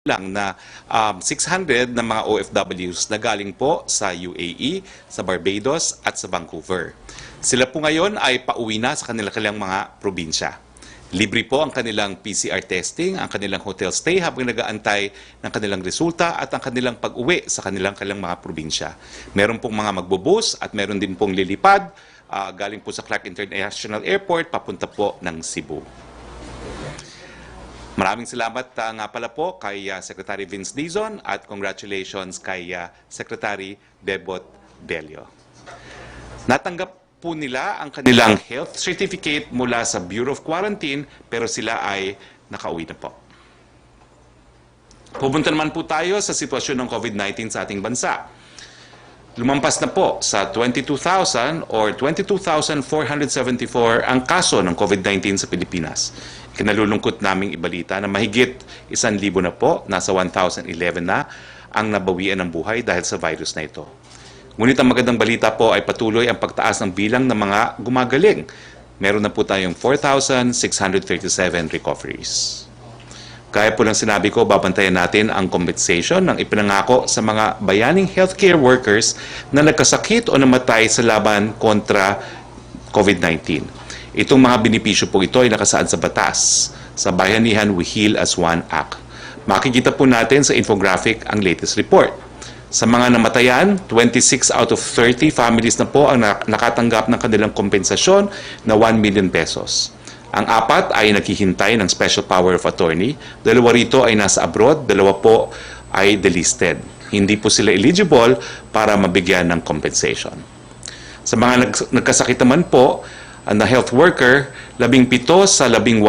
lang na 600 na mga OFWs na galing po sa UAE, sa Barbados at sa Vancouver. Sila po ngayon ay pauwi na sa kanilang mga probinsya. Libre po ang kanilang PCR testing, ang kanilang hotel stay habang nag-aantay ng kanilang resulta at ang kanilang pag-uwi sa kanilang mga probinsya. Meron pong mga magbubus at meron din pong lilipad galing po sa Clark International Airport papunta po ng Cebu. Maraming salamat nga pala po kay Secretary Vince Dizon at congratulations kay Secretary Bebot Bello. Natanggap po nila ang kanilang health certificate mula sa Bureau of Quarantine pero sila ay nakauwi na po. Pupunta naman po tayo sa sitwasyon ng COVID-19 sa ating bansa. Lumampas na po sa 22,000 or 22,474 ang kaso ng COVID-19 sa Pilipinas. Kinalulungkot naming ibalita na mahigit 1,000 na po, nasa 1,011 na ang nabawian ng buhay dahil sa virus na ito. Ngunit ang magandang balita po ay patuloy ang pagtaas ng bilang ng mga gumagaling. Meron na po tayong 4,637 recoveries. Kaya po lang sinabi ko, babantayan natin ang compensation ng ipinangako sa mga bayaning healthcare workers na nagkasakit o namatay sa laban kontra COVID-19. Itong mga benepisyo po ito ay nakasaad sa batas. Sa Bayanihan We Heal as One Act. Makikita po natin sa infographic ang latest report. Sa mga namatayan, 26 out of 30 families na po ang nakatanggap ng kanilang kompensasyon na 1 million pesos. Ang 4 ay naghihintay ng special power of attorney. 2 rito ay nasa abroad, 2 po ay delisted. Hindi po sila eligible para mabigyan ng compensation. Sa mga nagkasakit naman po, na health worker, 17 sa 18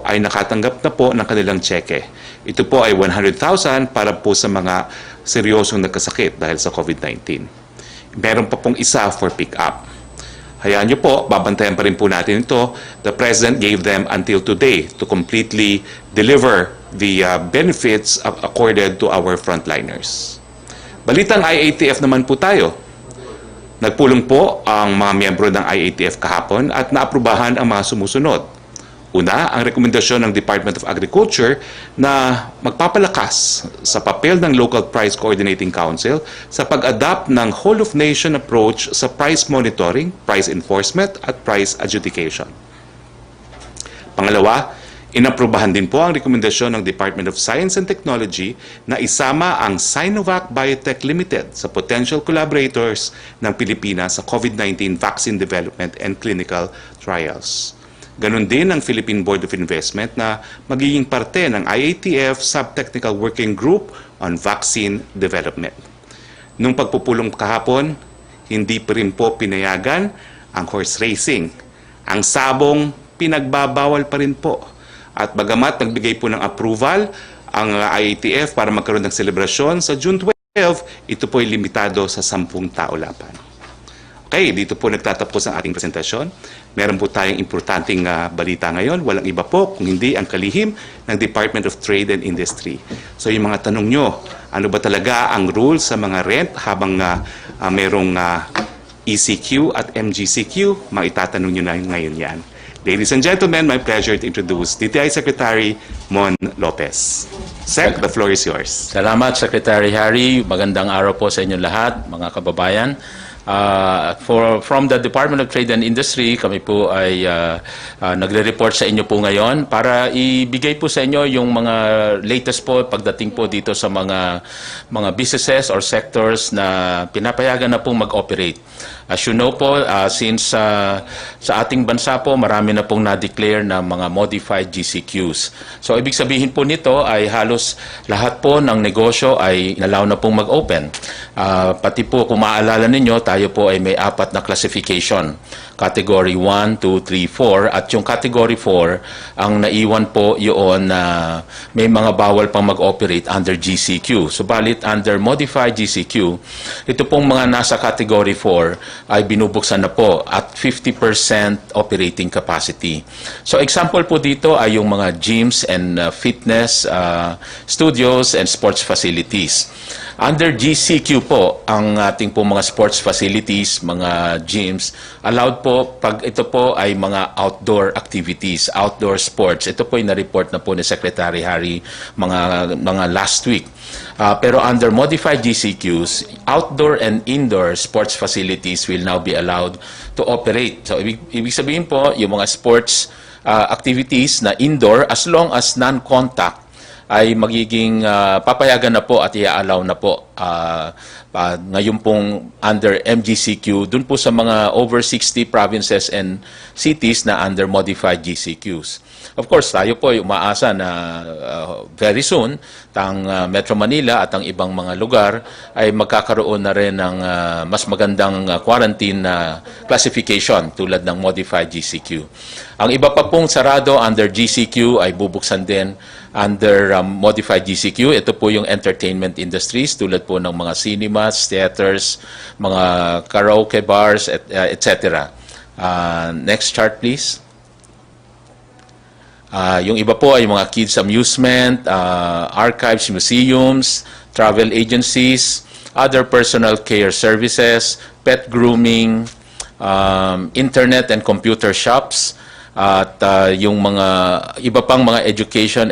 ay nakatanggap na po ng kanilang cheque. Ito po ay 100,000 para po sa mga seryosong nagkasakit dahil sa COVID-19. Meron pa pong isa for pick-up. Hayaan niyo po, babantayan pa rin po natin ito. The President gave them until today to completely deliver the benefits accorded to our frontliners. Balitang IATF naman po tayo. Nagpulong po ang mga miyembro ng IATF kahapon at naaprubahan ang mga sumusunod. Una, ang rekomendasyon ng Department of Agriculture na magpapalakas sa papel ng Local Price Coordinating Council sa pag-adapt ng whole-of-nation approach sa price monitoring, price enforcement at price adjudication. Pangalawa, inaprubahan din po ang rekomendasyon ng Department of Science and Technology na isama ang Sinovac Biotech Limited sa potential collaborators ng Pilipinas sa COVID-19 vaccine development and clinical trials. Ganon din ang Philippine Board of Investment na magiging parte ng IATF Subtechnical Working Group on Vaccine Development. Nung pagpupulong kahapon, hindi pa rin po pinayagan ang horse racing. Ang sabong pinagbabawal pa rin po. At bagamat nagbigay po ng approval ang IATF para magkaroon ng selebrasyon sa June 12, ito po ay limitado sa 10 tao lamang. Okay, dito po nagtatapos ang ating presentasyon. Meron po tayong importanteng balita ngayon. Walang iba po kung hindi ang kalihim ng Department of Trade and Industry. So yung mga tanong nyo, ano ba talaga ang rules sa mga rent habang merong ECQ at MGCQ, maitatanong nyo na ngayon yan. Ladies and gentlemen, my pleasure to introduce DTI Secretary Mon Lopez. Sec, the floor is yours. Salamat, Secretary Harry. Magandang araw po sa inyong lahat, mga kababayan. From the Department of Trade and Industry, kami po ay nagre-report sa inyo po ngayon para ibigay po sa inyo yung mga latest po pagdating po dito sa mga businesses or sectors na pinapayagan na pong mag-operate. As you know po, since sa ating bansa po, marami na pong na-declare na mga modified GCQs. So, ibig sabihin po nito ay halos lahat po ng negosyo ay inalaw na pong mag-open. Pati po, kung maaalala ninyo, tayo po ay may 4 na classification. Category 1, 2, 3, 4. At yung Category 4, ang naiwan po yun na may mga bawal pang mag-operate under GCQ. Subalit, under modified GCQ, ito pong mga nasa Category 4 ay binubuksan na po at 50% operating capacity. So, example po dito ay yung mga gyms and fitness studios and sports facilities. Under GCQ po, ang ating po mga sports facilities, mga gyms, allowed po pag ito po ay mga outdoor activities, outdoor sports. Ito po ay na-report na po ni Secretary Harry mga last week. Pero under modified GCQs, outdoor and indoor sports facilities will now be allowed to operate. So ibig sabihin po, yung mga sports activities na indoor, as long as non-contact, ay magiging papayagan na po at i-allow na po ngayon pong under MGCQ dun po sa mga over 60 provinces and cities na under modified GCQs. Of course, tayo po ay umaasa na very soon tang Metro Manila at ang ibang mga lugar ay magkakaroon na rin ng mas magandang quarantine classification tulad ng modified GCQ. Ang iba pa pong sarado under GCQ ay bubuksan din under modified GCQ. Ito po yung entertainment industries tulad po ng mga cinemas, theaters, mga karaoke bars, etc. Next chart please. Yung iba po ay mga kids amusement, archives, museums, travel agencies, other personal care services, pet grooming, internet and computer shops, at yung mga iba pang mga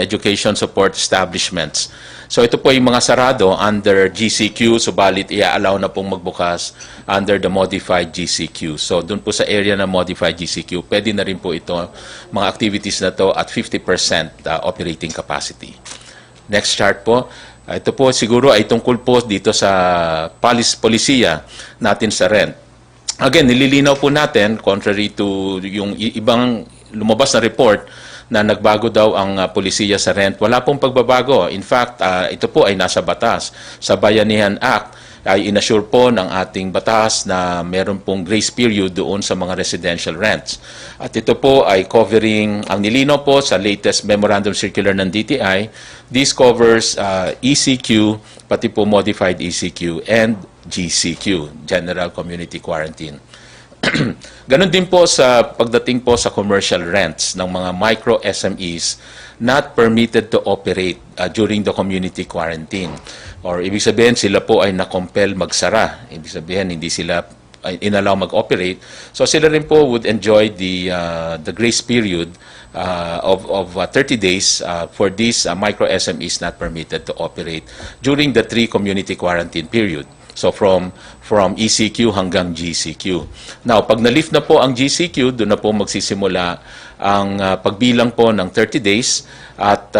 education support establishments. So ito po yung mga sarado under GCQ, subalit i-allow na pong magbukas under the modified GCQ. So doon po sa area na modified GCQ, pwede na rin po ito, mga activities na to at 50% operating capacity. Next chart po. Ito po siguro ay tungkol po dito sa polisiya natin sa rent. Again, nililinaw po natin, contrary to yung ibang lumabas na report na nagbago daw ang polisiya sa rent. Wala pong pagbabago. In fact, ito po ay nasa batas. Sa Bayanihan Act ay inassure po ng ating batas na meron pong grace period doon sa mga residential rents. At ito po ay covering, ang nilinaw po sa latest memorandum circular ng DTI, this covers ECQ, pati po modified ECQ, and GCQ, General Community Quarantine. Ganon din po sa pagdating po sa commercial rents ng mga micro SMEs not permitted to operate during the community quarantine. Or ibig sabihin sila po ay na-compel magsara. Ibig sabihin hindi sila inallow mag-operate. So sila rin po would enjoy the grace period of 30 days for these micro SMEs not permitted to operate during the 3 community quarantine period. So from ECQ hanggang GCQ. Now, pag na-lift na po ang GCQ, doon na po magsisimula ang pagbilang po ng 30 days at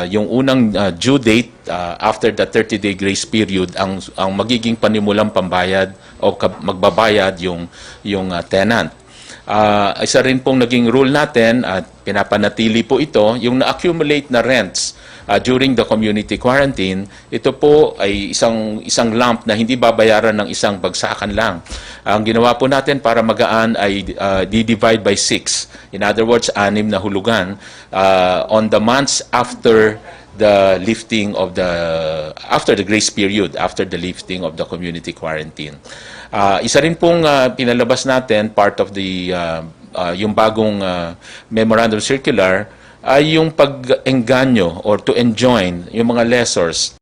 yung unang due date after the 30-day grace period ang magiging panimulang pambayad o magbabayad yung tenant. Isa rin pong naging rule natin at pinapanatili po ito, yung na-accumulate na rents during the community quarantine, ito po ay isang lump na hindi babayaran ng isang bagsakan lang. Ang ginawa po natin para magaan ay di-divide by 6. In other words, 6 na hulugan on the months after the lifting of after the grace period, after the lifting of the community quarantine. Isa rin pong pinalabas natin, part of the yung bagong memorandum circular, ay yung pag-engganyo or to enjoin yung mga lessors.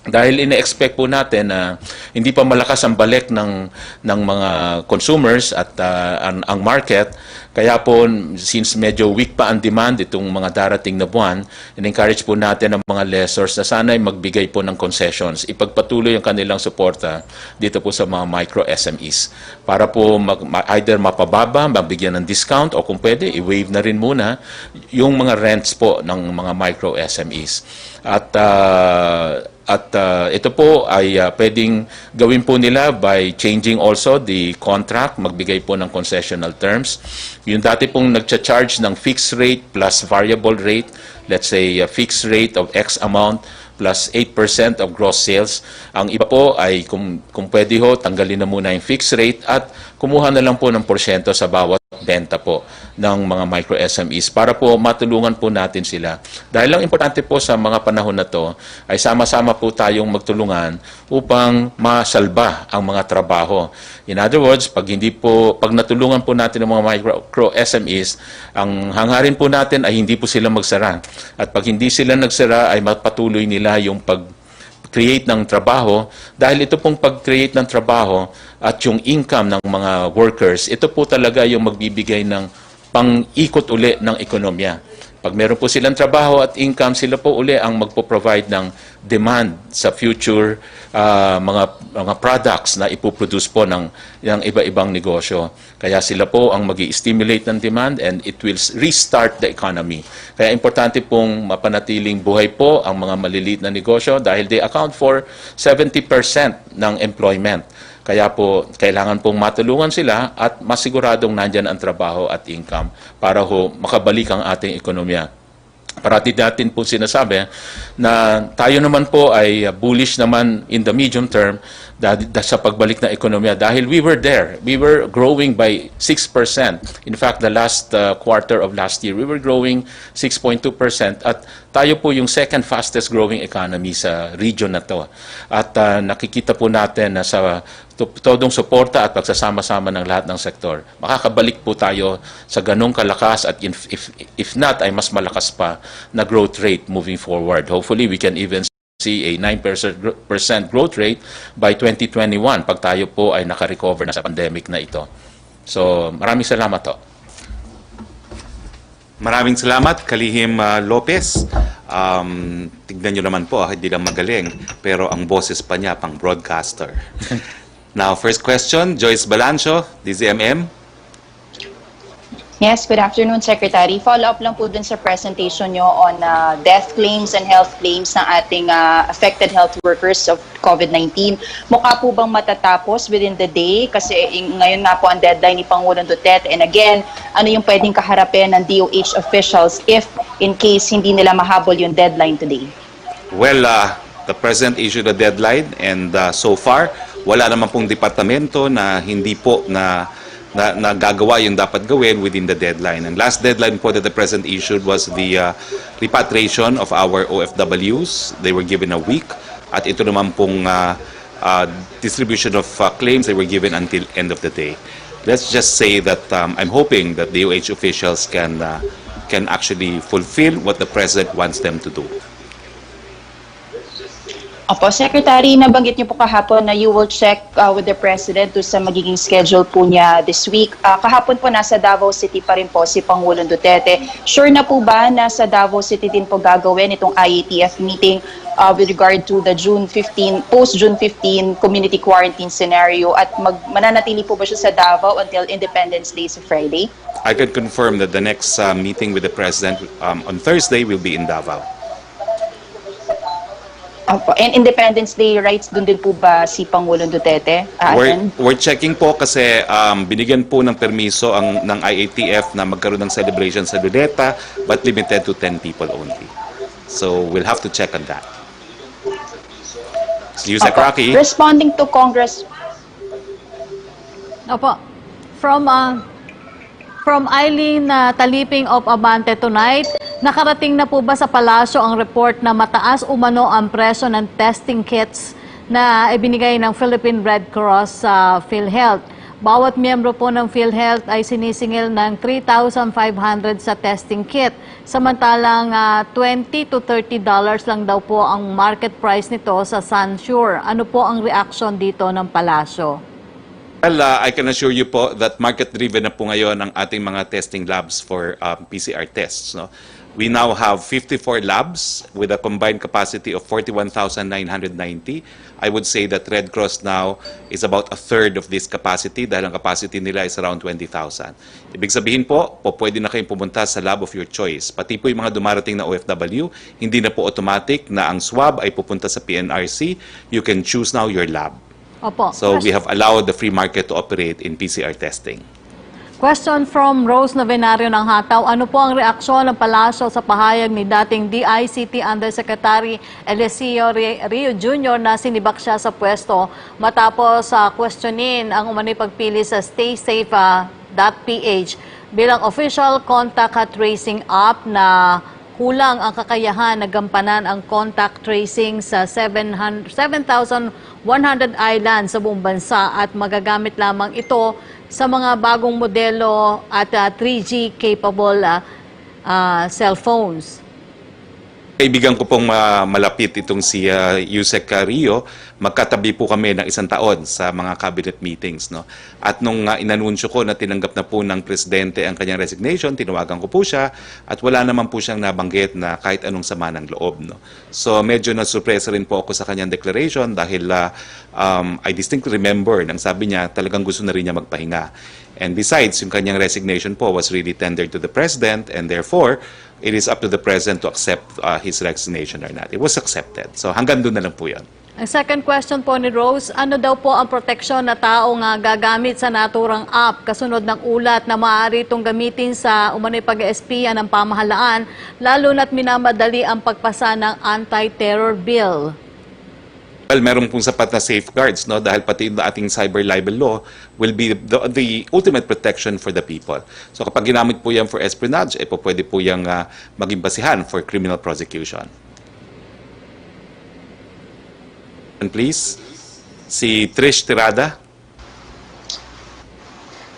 Dahil ina-expect po natin na hindi pa malakas ang balik ng mga consumers at ang market, kaya po since medyo weak pa ang demand itong mga darating na buwan, in-encourage po natin ang mga lessors na sana'y magbigay po ng concessions, ipagpatuloy ang kanilang suporta dito po sa mga micro SMEs para po either mapababa, mabigyan ng discount o kung pwede, i-waive na rin muna yung mga rents po ng mga micro SMEs. At ito po ay pwedeng gawin po nila by changing also the contract, magbigay po ng concessional terms. Yung dati pong nagcha-charge ng fixed rate plus variable rate, let's say a fixed rate of X amount plus 8% of gross sales. Ang iba po ay kung pwede ho, tanggalin na muna yung fixed rate at kumuha na lang po ng porsyento sa bawat benta po ng mga micro SMEs para po matulungan po natin sila. Dahil lang importante po sa mga panahon na to ay sama-sama po tayong magtulungan upang masalba ang mga trabaho. In other words, pag natulungan po natin ang mga micro SMEs, ang hangarin po natin ay hindi po sila magsara. At pag hindi sila nagsara ay mapatuloy nila yung create ng trabaho. Dahil ito pong pag-create ng trabaho at yung income ng mga workers, ito po talaga yung magbibigay ng pang-ikot uli ng ekonomiya. Pag meron po silang trabaho at income, sila po uli ang magpo-provide ng demand sa future mga products na ipoproduce po ng iba-ibang negosyo. Kaya sila po ang magi-stimulate ng demand and it will restart the economy. Kaya importante pong mapanatiling buhay po ang mga maliliit na negosyo dahil they account for 70% ng employment. Kaya po, kailangan pong matulungan sila at masiguradong nandyan ang trabaho at income para ho makabalik ang ating ekonomiya. Parati natin po sinasabi na tayo naman po ay bullish naman in the medium term sa pagbalik ng ekonomiya dahil we were there. We were growing by 6%. In fact, the last quarter of last year, we were growing 6.2% at tayo po yung second fastest growing economy sa region na to. At nakikita po natin na sa todong suporta at pagsasama-sama ng lahat ng sektor, makakabalik po tayo sa ganong kalakas at if not ay mas malakas pa na growth rate moving forward. Hopefully, we can even see a 9% growth rate by 2021 pag tayo po ay nakarecover na sa pandemic na ito. So, maraming salamat to. Maraming salamat, Kalihim Lopez. Tignan nyo naman po, hindi lang magaling, pero ang boses pa niya, pang broadcaster. Now, first question, Joyce Balancho, DZMM. Yes, good afternoon, Secretary. Follow-up lang po dun sa presentation nyo on death claims and health claims ng ating affected health workers of COVID-19. Mukha po bang matatapos within the day? Kasi ngayon nga po ang deadline ni Pangulong Duterte. And again, ano yung pwedeng kaharapin ng DOH officials if in case hindi nila mahabol yung deadline today? Well, the President issued a deadline and so far, wala naman pong departamento na hindi po na gagawa yung dapat gawin within the deadline. And last deadline po that the President issued was the repatriation of our OFWs. They were given a week. At ito naman pong distribution of claims, they were given until end of the day. Let's just say that I'm hoping that DOH officials can actually fulfill what the President wants them to do. Opo, Secretary, nabanggit niyo po kahapon na you will check with the President sa magiging schedule po niya this week. Kahapon po nasa Davao City pa rin po si Pangulong Duterte. Sure na po ba na sa Davao City din po gagawin itong IATF meeting with regard to the post-June 15 community quarantine scenario at mananatili po ba siya sa Davao until Independence Day sa Friday? I can confirm that the next meeting with the President on Thursday will be in Davao. And Independence Day rights dun din po ba si Pangulong Duterte? We're checking po kasi binigyan po ng permiso ng IATF na magkaroon ng celebration sa Luneta but limited to 10 people only. So we'll have to check on that. See you, Roque. Responding to Congress. Opo. From Eileen Taliping of Abante tonight, nakarating na po ba sa palasyo ang report na mataas umano ang presyo ng testing kits na ibinigay ng Philippine Red Cross sa PhilHealth? Bawat miyembro po ng PhilHealth ay sinisingil ng 3,500 sa testing kit. Samantalang $20 to $30 lang daw po ang market price nito sa Sunsure. Ano po ang reaction dito ng palasyo? Well, I can assure you po that market-driven na po ngayon ang ating mga testing labs for PCR tests. No? We now have 54 labs with a combined capacity of 41,990. I would say that Red Cross now is about a third of this capacity dahil ang capacity nila is around 20,000. Ibig sabihin po, pwede na kayong pumunta sa lab of your choice. Pati po yung mga dumarating na OFW, hindi na po automatic na ang swab ay pupunta sa PNRC. You can choose now your lab. Opo. So we have allowed the free market to operate in PCR testing. Question from Rose Novenario ng Hataw. Ano po ang reaksyon ng palasyo sa pahayag ni dating DICT Undersecretary Eliseo Rio Jr. na sinibak siya sa pwesto matapos questionin ang umano'y pagpili sa staysafe.ph bilang official contact tracing app na kulang ang kakayahan na gampanan ang contact tracing sa 7,100 islands sa buong bansa at magagamit lamang ito sa mga bagong modelo at 3G capable cellphones. Kaibigan ko pong malapit itong si Yusek Rio, magkatabi po kami ng 1 taon sa mga cabinet meetings. No? At nung inanunsyo ko na tinanggap na po ng presidente ang kanyang resignation, tinawagan ko po siya at wala naman po siyang nabanggit na kahit anong sama ng loob. No? So medyo nasurpresa rin po ako sa kanyang declaration dahil I distinctly remember nang sabi niya talagang gusto na rin niya magpahinga. And besides, yung kanyang resignation po was really tendered to the president and therefore, it is up to the president to accept his resignation or not. It was accepted. So hanggang doon na lang po yan. Ang second question po ni Rose, ano daw po ang proteksyon na taong gagamit sa naturang app kasunod ng ulat na maaari itong gamitin sa umano'y pag-espiya ng pamahalaan, lalo na't minamadali ang pagpasa ng anti-terror bill? Well, meron pong sapat na safeguards, no? Dahil pati yung ating cyber libel law will be the ultimate protection for the people. So kapag ginamit po yan for espionage, po pwede po yung maging basihan for criminal prosecution. And please, si Trish Tirada.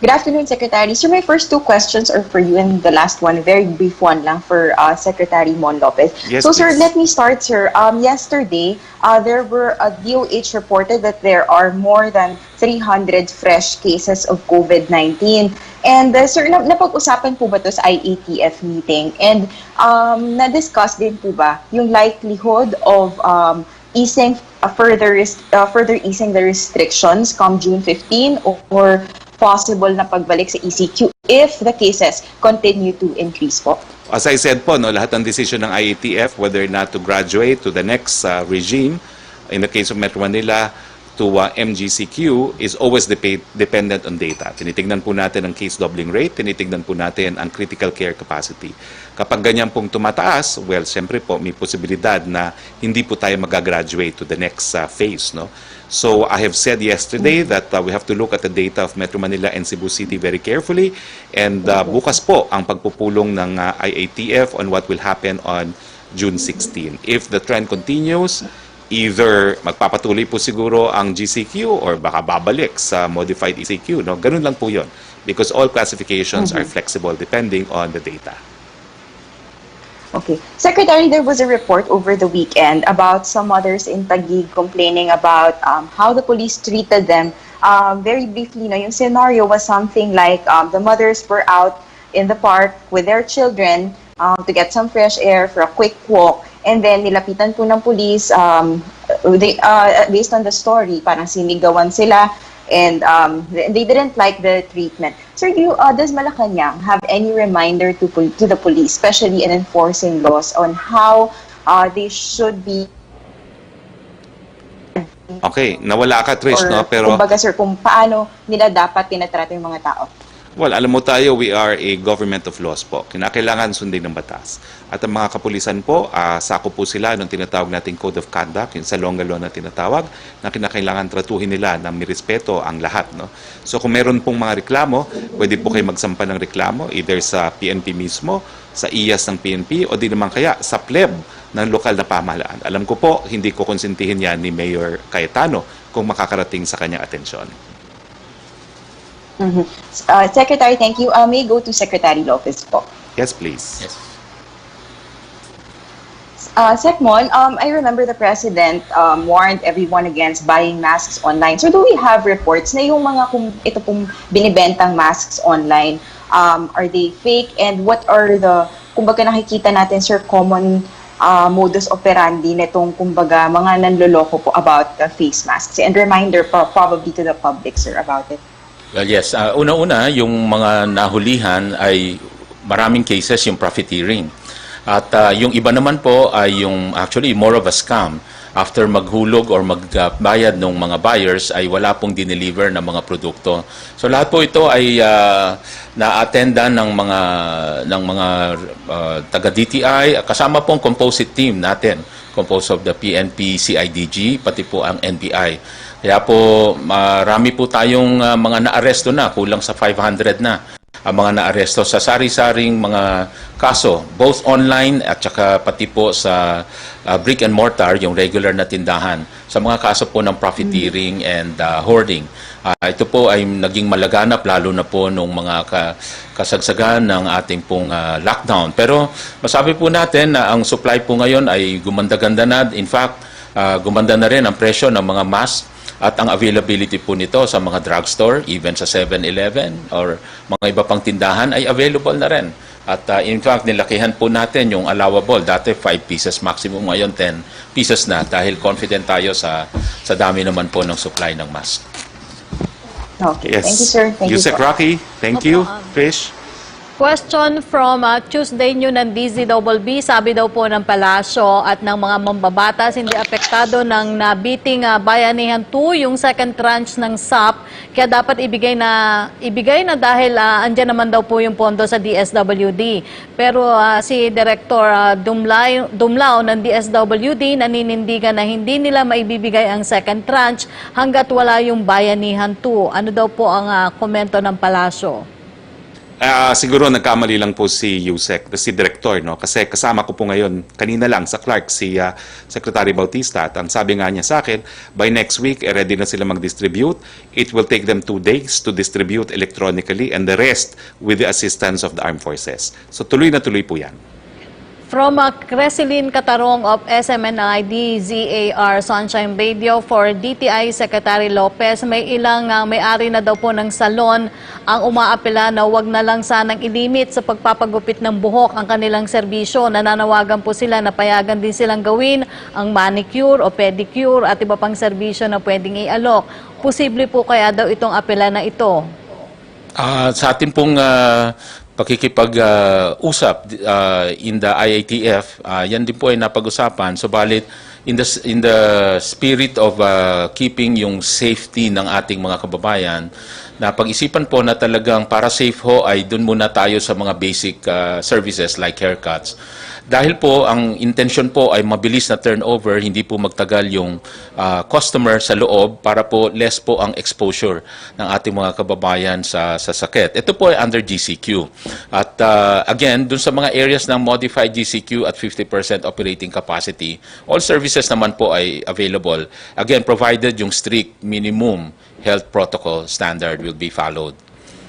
Good afternoon, Secretary. So my first two questions are for you and the last one, a very brief one lang for Secretary Mon Lopez. Yes, so sir, please. let me start, sir. Yesterday, there were DOH reported that there are more than 300 fresh cases of COVID-19. And sir, napag-usapan po ba ito sa IATF meeting? And na-discuss din po ba yung likelihood of easing further easing the restrictions come June 15 or possible na pagbalik sa ECQ if the cases continue to increase po? As I said po, no, lahat ng decision ng IATF, whether or not to graduate to the next regime, in the case of Metro Manila, to MGCQ, is always dependent on data. Tinitignan po natin ang case doubling rate, tinitignan po natin ang critical care capacity. Kapag ganyan pong tumataas, well, siyempre po, may posibilidad na hindi po tayo mag-graduate to the next phase. No? So I have said yesterday that we have to look at the data of Metro Manila and Cebu City very carefully. And bukas po ang pagpupulong ng IATF on what will happen on June 16. If the trend continues, either magpapatuloy po siguro ang GCQ or baka babalik sa modified ECQ. No? Ganun lang po yun. Because all classifications are flexible depending on the data. Okay. Secretary, there was a report over the weekend about some mothers in Taguig complaining about how the police treated them. Very briefly, no, yung scenario was something like the mothers were out in the park with their children to get some fresh air for a quick walk. And then nilapitan po ng police, based on the story, parang sinigawan sila and they didn't like the treatment. Sir, does Malacanang have any reminder to the police, especially in enforcing laws, on how they should be? Okay, nawala ka, Trish, or, no? Pero kumbaga, sir, kung paano nila dapat tinatrato yung mga tao? well, alam mo tayo, we are a government of laws po. Kinakailangan sundin ng batas. At ang mga kapulisan po, sako po sila ng tinatawag nating Code of Conduct, yung sa Longa Law na tinatawag, na kinakailangan tratuhin nila na may respeto ang lahat. No? So kung meron pong mga reklamo, pwede po kayo magsampa ng reklamo, either sa PNP mismo, sa IAS ng PNP, o di naman kaya sa pleb ng lokal na pamahalaan. Alam ko po, hindi ko konsintihin yan ni Mayor Cayetano kung makakarating sa kanyang atensyon. Secretary, thank you. May go to Secretary Lopez po. Yes, please. Yes. Secmon, I remember the President warned everyone against buying masks online. So do we have reports na yung mga ito pong binibentang masks online, are they fake? And what are the, kumbaga nakikita natin, sir, common modus operandi nitong, kumbaga, mga nanloloko po about face masks? And reminder probably to the public, sir, about it. Well, yes. Una-una, yung mga nahulihan ay maraming cases yung profiteering. At yung iba naman po ay yung actually more of a scam. After maghulog or magbayad ng mga buyers ay wala pong dineliver ng mga produkto. So lahat po ito ay na-attendan ng mga taga DTI, kasama pong composite team natin, composed of the PNP, CIDG, pati po ang NBI. Kaya po marami po tayong mga naaresto na, kulang sa 500 na. ang mga naaresto sa sari-saring mga kaso, both online at saka pati po sa brick and mortar, yung regular na tindahan, sa mga kaso po ng profiteering and hoarding. Ito po ay naging malaganap lalo na po nung mga kasagsagan ng ating pong lockdown. Pero masabi po natin na ang supply po ngayon ay gumanda-ganda na. In fact, gumanda na rin ang presyo ng mga mask at ang availability po nito sa mga drugstore, even sa 7-Eleven or mga iba pang tindahan ay available na rin. At in fact, nilakihan po natin yung allowable. Dati 5 pieces maximum, ngayon 10 pieces na dahil confident tayo sa dami naman po ng supply ng mask. Okay. Yes. Thank you, sir. Thank you, Yusek po. Roque, thank you. Fish. Question from Tuesday New ng DZBB, sabi daw po ng palasyo at ng mga mambabatas, hindi apektado ng nabiting Bayanihan 2 yung second tranche ng SAP, kaya dapat ibigay na dahil andyan naman daw po yung pondo sa DSWD. Pero si Director Dumlao ng DSWD naninindigan na hindi nila maibibigay ang second tranche hanggat wala yung Bayanihan 2. Ano daw po ang komento ng palasyo? Siguro nagkamali lang po si Yusek, si Director, no? Kasi kasama ko po ngayon, kanina lang sa Clark, si Secretary Bautista. At ang sabi nga niya sa akin, by next week, ready na sila mag-distribute. It will take them 2 days to distribute electronically and the rest with the assistance of the armed forces. So tuloy na tuloy po yan. From Cresilin Catarong of SMNI DZAR Sunshine Radio for DTI Secretary Lopez, may ilang may-ari na daw po ng salon ang umaapela na wag na lang sanang ilimit sa pagpapagupit ng buhok ang kanilang serbisyo. Nananawagan po sila na payagan din silang gawin ang manicure o pedicure at iba pang serbisyo na pwedeng ialok. Posible po kaya daw itong apela na ito? Sa ating pong pakikipag-usap in the IATF, yan din po ay napag-usapan. Subalit, in the spirit of keeping yung safety ng ating mga kababayan, na pag-isipan po na talagang para safe ho ay dun muna tayo sa mga basic services like haircuts. Dahil po, ang intention po ay mabilis na turnover, hindi po magtagal yung customer sa loob para po less po ang exposure ng ating mga kababayan sa sakit. Ito po ay under GCQ. At again, dun sa mga areas ng modified GCQ at 50% operating capacity, all services naman po ay available. Again, provided yung strict minimum health protocol standard will be followed.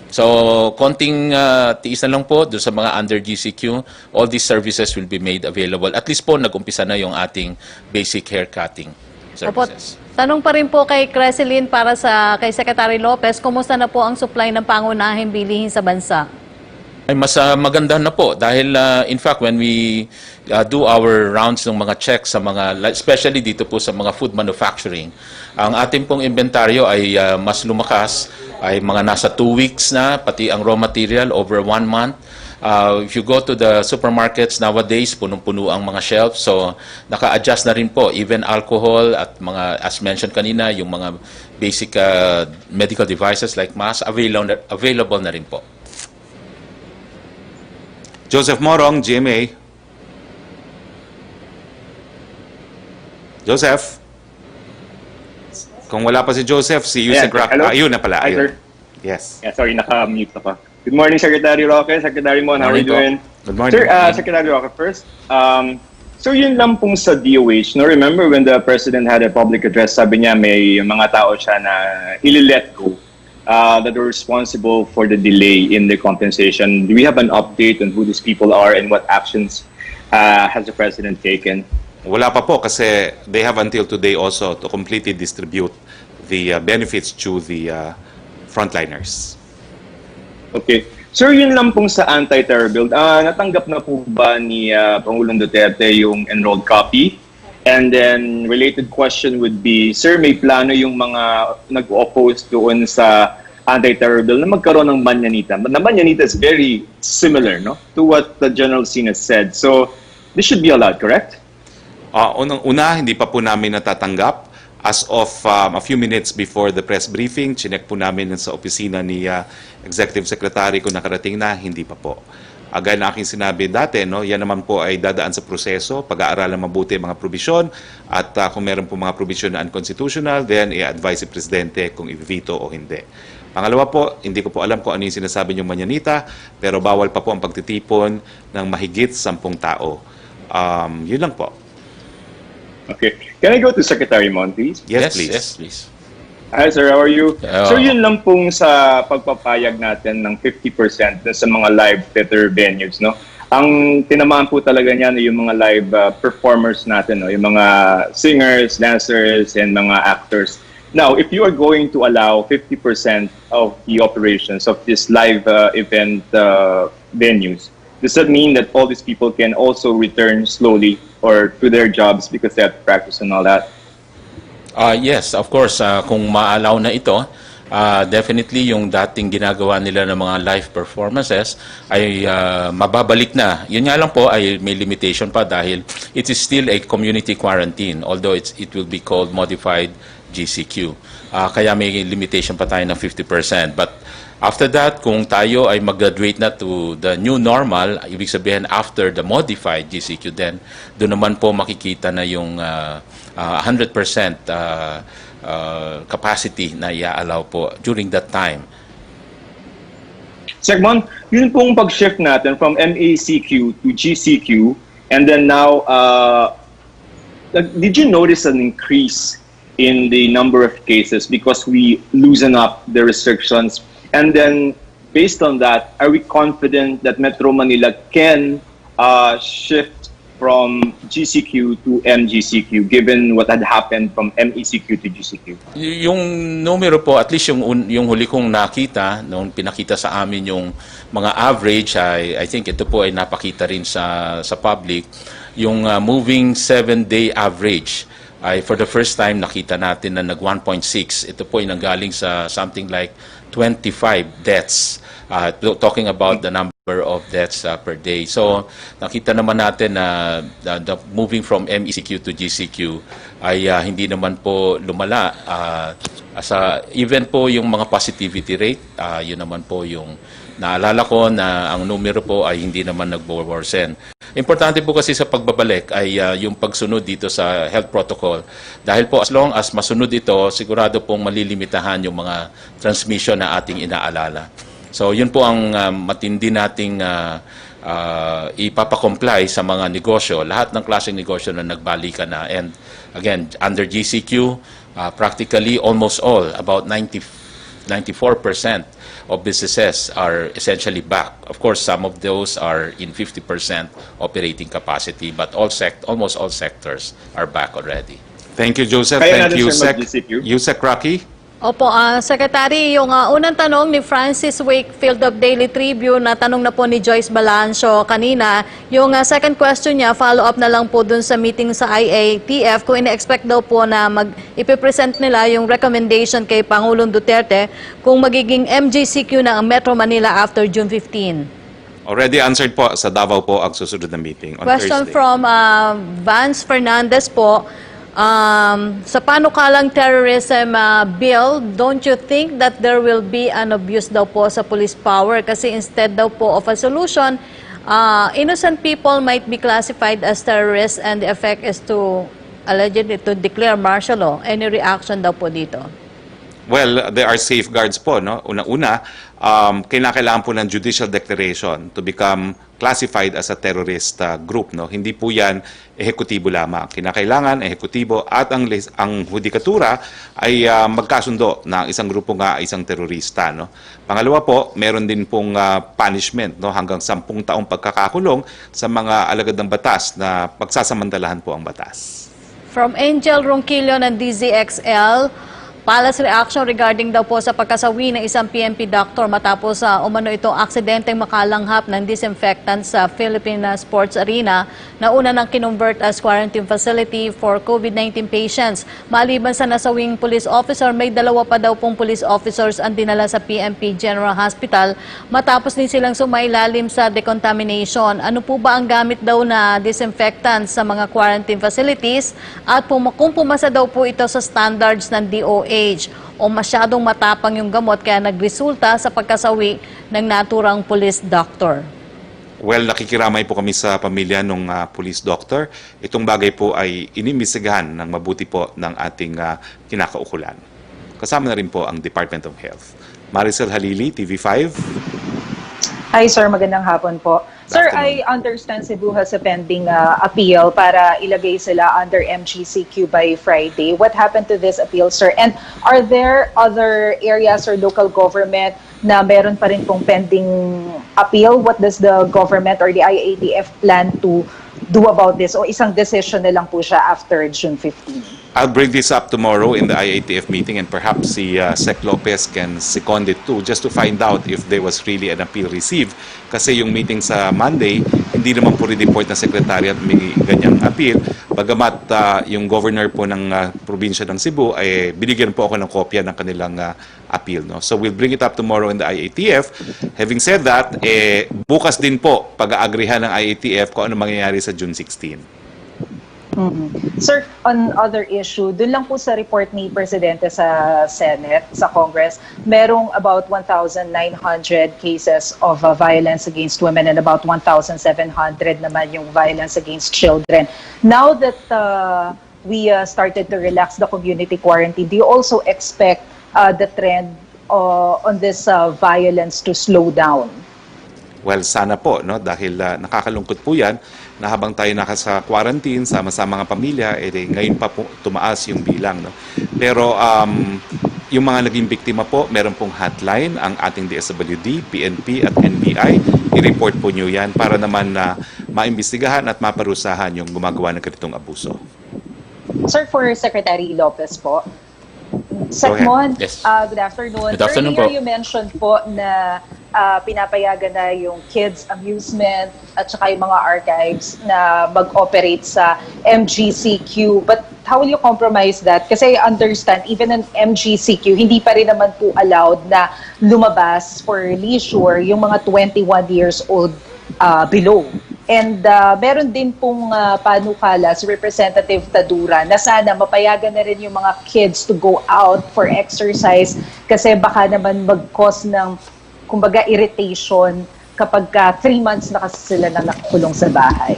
So, konting tiis na lang po doon sa mga under GCQ, all these services will be made available. At least po, nag-umpisa na yung ating basic hair cutting services. Tanong pa rin po kay Cresilin para kay Secretary Lopez, kumusta na po ang supply ng pangunahing bilihin sa bansa? Ay mas maganda na po dahil in fact when we do our rounds ng mga checks sa mga, especially dito po sa mga food manufacturing, ang ating pong inventaryo ay mas lumakas, ay mga nasa 2 weeks na, pati ang raw material over 1 month. If you go to the supermarkets nowadays, punong-puno ang mga shelves, so naka-adjust na rin po, even alcohol at mga, as mentioned kanina, yung mga basic medical devices like masks, available na rin po. Joseph Morong, GMA. Joseph? Kung wala pa si Joseph, si Yusek Roque. Ayun na pala. Hi, Ayun. sir. Yes. Yeah, sorry, naka-mute ako. Good morning, Secretary Roque. Secretary Mon, how are you doing? Good morning. Sir, Secretary Roque, first, so yun lang pong sa DOH, no? Remember when the President had a public address, sabi niya may mga tao siya na ili-let go that were responsible for the delay in the compensation. Do we have an update on who these people are and what actions has the President taken? Wala pa po kasi they have until today also to completely distribute the benefits to the frontliners. Okay. Sir, yun lang pong sa anti-terror bill. Natanggap na po ba ni Pangulong Duterte yung enrolled copy? And then, related question would be, sir, may plano yung mga nag-oppose doon sa anti-terror bill na magkaroon ng manyanita. The manyanita is very similar, no, to what the General Sin has said. So, this should be allowed, correct? Unang-una, hindi pa po namin natatanggap. As of a few minutes before the press briefing, chinek po namin sa opisina ni Executive Secretary kung nakarating na, hindi pa po. Agad na aking sinabi dati, no, yan naman po ay dadaan sa proseso, pag-aaralan mabuti mga probisyon, at kung meron po mga probisyon na unconstitutional, then i-advise si Presidente kung i-veto o hindi. Pangalawa po, hindi ko po alam kung ano yung sinasabi niyong manyanita, pero bawal pa po ang pagtitipon ng mahigit 10 tao. Yun lang po. Okay. Can I go to Secretary Mon, please? Yes, please. Yes, please. Hi, sir. How are you? Oh. So, yun lang pong sa pagpapayag natin ng 50% dun sa mga live theater venues, no? Ang tinamaan po talaga niyan yung mga live performers natin, no? Yung mga singers, dancers, and mga actors. Now, if you are going to allow 50% of the operations of this live event venues, does that mean that all these people can also return slowly or to their jobs because they have to practice and all that? Yes, of course, kung ma-allow na ito, definitely yung dating ginagawa nila ng mga live performances ay mababalik na. Yun nga lang po ay may limitation pa dahil it is still a community quarantine, although it will be called modified GCQ. Kaya may limitation pa tayo ng 50%. But after that, kung tayo ay mag-graduate na to the new normal, ibig sabihin after the modified GCQ, then doon naman po makikita na yung 100% capacity na i-allow po during that time. Segmon, yun pong pag-shift natin from MACQ to GCQ, and then now, did you notice an increase in the number of cases because we loosen up the restrictions? And then, based on that, are we confident that Metro Manila can shift from GCQ to MGCQ, given what had happened from MECQ to GCQ? Yung numero po, at least yung huli kong nakita, nung pinakita sa amin yung mga average, I think ito po ay napakita rin sa public, yung moving 7-day average ay for the first time nakita natin na nag 1.6. Ito po ay nanggaling sa something like 25 deaths. Talking about the number of deaths per day. So, nakita naman natin na the moving from MECQ to GCQ ay hindi naman po lumala. Even po yung mga positivity rate, yun naman po yung naalala ko na ang numero po ay hindi naman nag-worsen. Importante po kasi sa pagbabalik ay yung pagsunod dito sa health protocol. Dahil po as long as masunod ito, sigurado pong malilimitahan yung mga transmission na ating inaalala. So yun po ang matindi nating ipapakomply sa mga negosyo, lahat ng klaseng negosyo na nagbalikan na. And again, under GCQ, practically almost all, about 94% of businesses are essentially back. Of course, some of those are in 50% operating capacity, but almost all sectors are back already. Thank you, Joseph. Kaya Thank natin, you, sir, Sec. mag-GCQ. Yusek Roque. Opo, Secretary, yung unang tanong ni Francis Wakefield of Daily Tribune, na tanong na po ni Joyce Balancio kanina, yung second question niya, follow-up na lang po dun sa meeting sa IATF, kung ina-expect daw po na ipipresent nila yung recommendation kay Pangulong Duterte kung magiging MJCQ na ang Metro Manila after June 15. Already answered po sa Davao po ang susunod na meeting on Question Thursday. from Vance Fernandez po. Sa panukalang terrorism bill, don't you think that there will be an abuse daw po sa police power? Kasi instead daw po of a solution, innocent people might be classified as terrorists and the effect is to allegedly to declare martial law. Any reaction daw po dito? Well, there are safeguards po, no? Una-una, kailangan po ng judicial declaration to become classified as a terrorist group, no? Hindi po 'yan ehekutibo lamang. Kinakailangan ehekutibo at ang hudikatura ay magkasundo na isang grupo nga isang terorista, no? Pangalawa po, meron din pong punishment, no, hanggang 10 taong pagkakakulong sa mga alagad ng batas na pagsasamantalahan po ang batas. From Angel Ronquillo ng DZXL, Palace reaction regarding daw po sa pagkasawi ng isang PNP doctor matapos umano itong aksidenteng makalanghap ng disinfectant sa Philippine Sports Arena na una nang kinonvert as quarantine facility for COVID-19 patients. Maliban sa nasawing police officer, may dalawa pa daw pong police officers ang dinala sa PNP General Hospital matapos din silang sumailalim sa decontamination. Ano po ba ang gamit daw na disinfectant sa mga quarantine facilities at kung pumasa daw po ito sa standards ng DOH o masyadong matapang yung gamot kaya nagresulta sa pagkasawi ng naturang police doctor? Well, nakikiramay po kami sa pamilya ng police doctor. Itong bagay po ay inimbestigahan ng mabuti po ng ating kinakaukulan. Kasama na rin po ang Department of Health. Maricel Halili, TV5. Hi sir, magandang hapon po. Sir, Afternoon. I understand Cebu has a pending appeal para ilagay sila under MGCQ by Friday. What happened to this appeal, sir? And are there other areas or local government na meron pa rin pong pending appeal? What does the government or the IATF plan to do about this? O isang decision na lang po siya after June 15? I'll bring this up tomorrow in the IATF meeting, and perhaps si Sec Lopez can second it too, just to find out if there was really an appeal received. Kasi yung meeting sa Monday, hindi naman po report ng Secretariat may ganyang appeal. Bagamat yung governor po ng probinsya ng Cebu, ay binigyan po ako ng kopya ng kanilang appeal. No? So we'll bring it up tomorrow in the IATF. Having said that, bukas din po pag-aagrihan ng IATF kung ano mangyayari sa June 16. Sir, on other issue, dun lang po sa report ni Presidente sa Senate, sa Congress, merong about 1,900 cases of violence against women and about 1,700 naman yung violence against children. Now that we started to relax the community quarantine, do you also expect the trend on this violence to slow down? Well, sana po, no? Dahil nakakalungkot po yan na habang tayo nasa quarantine, sama-sama mga pamilya, ngayon pa po tumaas yung bilang. No? Pero yung mga naging biktima po, meron pong hotline, ang ating DSWD, PNP at NBI. I-report po nyo yan para naman na maimbestigahan at maparusahan yung gumagawa ng ganitong abuso. Sir, for Secretary Lopez po, Go Secmon, Yes. good afternoon. Good afternoon Earlier po. you mentioned po na pinapayagan na yung kids amusement at saka yung mga archives na mag-operate sa MGCQ. But how will you compromise that? Kasi I understand, even in MGCQ, hindi pa rin naman po allowed na lumabas for leisure yung mga 21 years old below. And meron din pong panukala si Representative Tadura na sana mapayagan na rin yung mga kids to go out for exercise kasi baka naman mag-cause ng kumbaga irritation kapag 3 months na kasi sila na nakakulong sa bahay.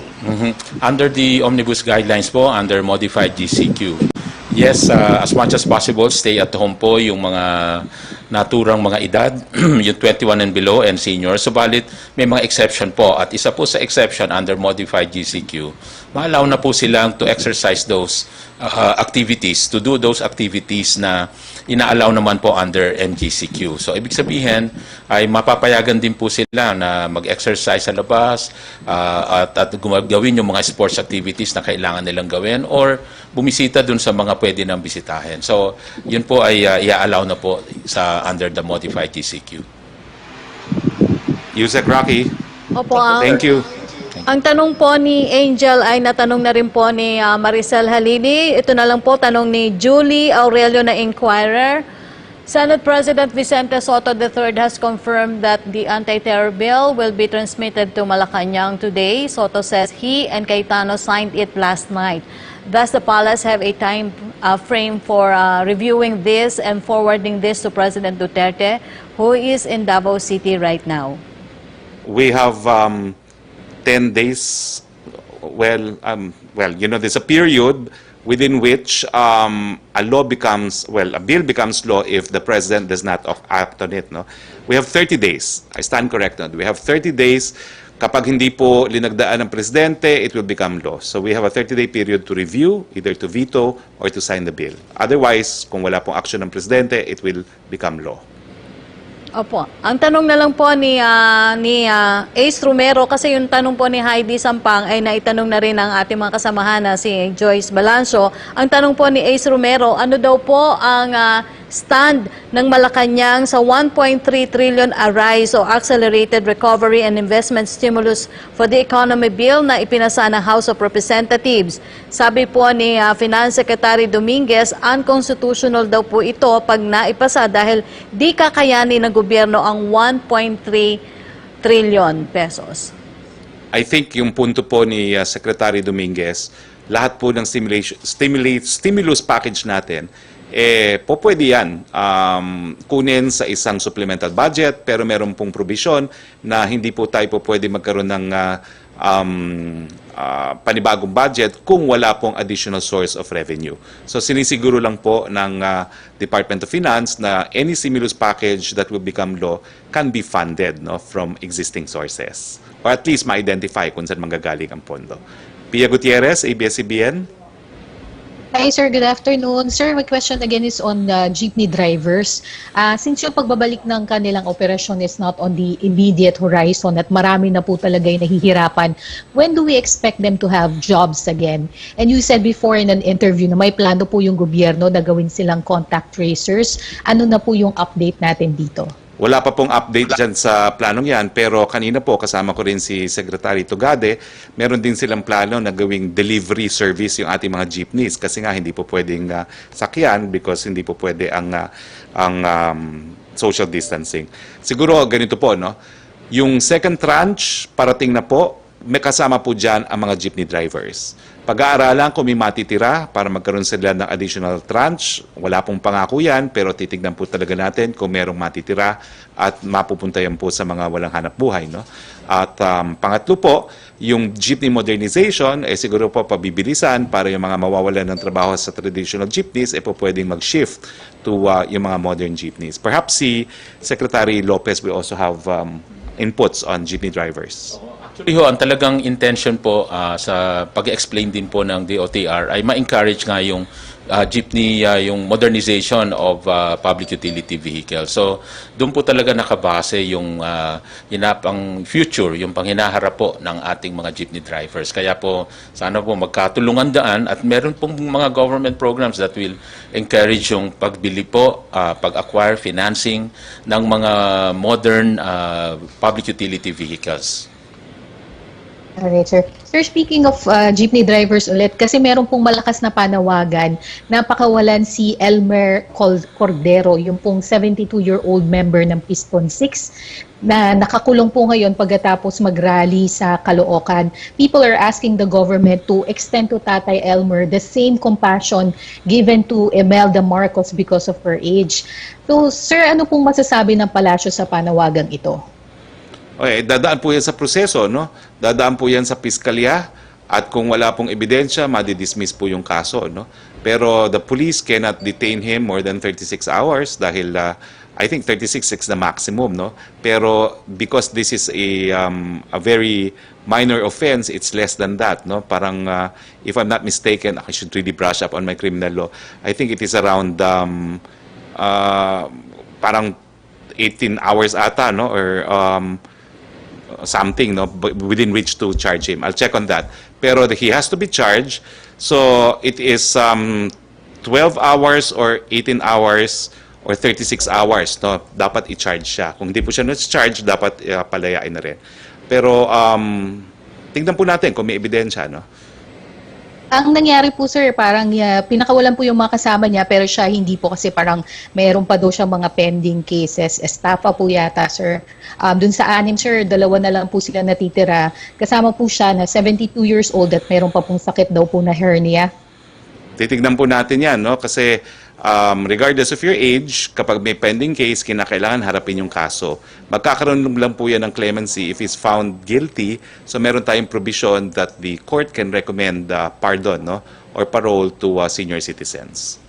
Under the omnibus guidelines po, under modified GCQ, yes, as much as possible, stay at home po yung mga naturang mga edad, yung 21 and below and seniors. Subalit, may mga exception po. At isa po sa exception under modified GCQ, ma-allow na po silang to exercise those activities, to do those activities na ina-allow naman po under MGCQ. So, ibig sabihin, ay mapapayagan din po sila na mag-exercise sa labas at gawin yung mga sports activities na kailangan nilang gawin or bumisita dun sa mga pwede nang bisitahin. So, yun po ay i-allow na po sa under the modified GCQ. Yusek Roque, Opo, thank you. ang tanong po ni Angel ay natanong na rin po ni Maricel Halili. Ito na lang po, tanong ni Julie Aurelio na Inquirer. Senate President Vicente Soto III has confirmed that the anti-terror bill will be transmitted to Malacanang today. Soto says he and Cayetano signed it last night. Does the palace have a time frame for reviewing this and forwarding this to President Duterte, who is in Davao City right now? We have 10 days. Well, you know, there's a period within which a law becomes, a bill becomes law if the president does not act on it. No, we have 30 days. I stand corrected. We have 30 days. Kapag hindi po linagdaan ng presidente, it will become law. So we have a 30-day period to review, either to veto or to sign the bill. Otherwise, kung wala pong action ng presidente, it will become law. Opo. Ang tanong na lang po ni Ace Romero, kasi yung tanong po ni Heidi Sampang ay naitanong na rin ng ating mga kasamahan na si Joyce Balancio. Ang tanong po ni Ace Romero, ano daw po ang stand ng Malacanang sa 1.3 trillion Arise o Accelerated Recovery and Investment Stimulus for the Economy Bill na ipinasa ng House of Representatives. Sabi po ni Finance Secretary Dominguez, unconstitutional daw po ito pag naipasa dahil di kakayanin ng gobyerno ang 1.3 trillion pesos. I think yung punto po ni Secretary Dominguez, lahat po ng stimulus package natin, po pwede yan kunin sa isang supplemental budget, pero meron pong provision na hindi po tayo po pwede magkaroon ng panibagong budget kung wala pong additional source of revenue. So sinisiguro lang po ng Department of Finance na any stimulus package that will become law can be funded, no, from existing sources. Or at least ma-identify kung saan manggagaling ang pondo. Pia Gutierrez, ABS-CBN. Hi, sir. Good afternoon. Sir, my question again is on jeepney drivers. Since yung pagbabalik ng kanilang operasyon is not on the immediate horizon at marami na po talaga yung nahihirapan, when do we expect them to have jobs again? And you said before in an interview na may plano po yung gobyerno na gawin silang contact tracers. Ano na po yung update natin dito? Wala pa pong update dyan sa planong yan, pero kanina po kasama ko rin si Secretary Tugade, meron din silang plano na gawing delivery service yung ating mga jeepneys kasi nga hindi po pwedeng sakyan because hindi po pwede ang social distancing. Siguro ganito po, no? Yung second tranche parating na po, may kasama po dyan ang mga jeepney drivers. Pag-aaralan kung may matitira para magkaroon sila ng additional tranche. Wala pong pangako yan, pero titignan po talaga natin kung merong matitira at mapupunta yan po sa mga walang hanap buhay. No? At pangatlo po, yung jeepney modernization, siguro po pabibilisan para yung mga mawawalan ng trabaho sa traditional jeepneys, po pwedeng mag-shift to yung mga modern jeepneys. Perhaps si Secretary Lopez will also have inputs on jeepney drivers. Actually ang talagang intention po sa pag-explain din po ng DOTR ay ma-encourage nga yung jeepney, yung modernization of public utility vehicles. So, doon po talaga nakabase yung ang future, yung panghinaharap po ng ating mga jeepney drivers. Kaya po, sana po magkatulungan daan at meron pong mga government programs that will encourage yung pagbili po, pag-acquire, financing ng mga modern public utility vehicles. Alright, sir. Sir, speaking of jeepney drivers ulit, kasi meron pong malakas na panawagan na pakawalan si Elmer Cordero, yung pong 72-year-old member ng Piston 6 na nakakulong po ngayon pagkatapos mag-rally sa Caloocan. People are asking the government to extend to Tatay Elmer the same compassion given to Imelda Marcos because of her age. So, sir, ano pong masasabi ng palasyo sa panawagang ito? Okay, dadaan po yan sa proseso, no? Dadaan po yan sa piskalya at kung wala pong ebidensya, madidismiss po yung kaso, no? Pero the police cannot detain him more than 36 hours dahil I think 36 is the maximum, no? Pero because this is a very minor offense, it's less than that, no? Parang if I'm not mistaken, I should really brush up on my criminal law. I think it is around parang 18 hours ata, no? Or something, no, within which to charge him. I'll check on that. Pero he has to be charged. So it is 12 hours or 18 hours or 36 hours, no, dapat i-charge siya. Kung hindi po siya na-charge, dapat palayain na rin. Pero tingnan po natin kung may ebidensya, no. Ang nangyari po, sir, parang pinakawalan po yung mga kasama niya pero siya hindi po kasi parang mayroon pa daw siyang mga pending cases. Estafa po yata, sir. Dun sa 6, sir, 2 na lang po sila natitira. Kasama po siya na 72 years old at mayroon pa pong sakit daw po na hernia. Titignan po natin yan, no? Kasi regardless of your age, kapag may pending case, kinakailangan harapin yung kaso. Magkakaroon lang po yan ng clemency if he's found guilty. So meron tayong provision that the court can recommend pardon, no? Or parole to senior citizens.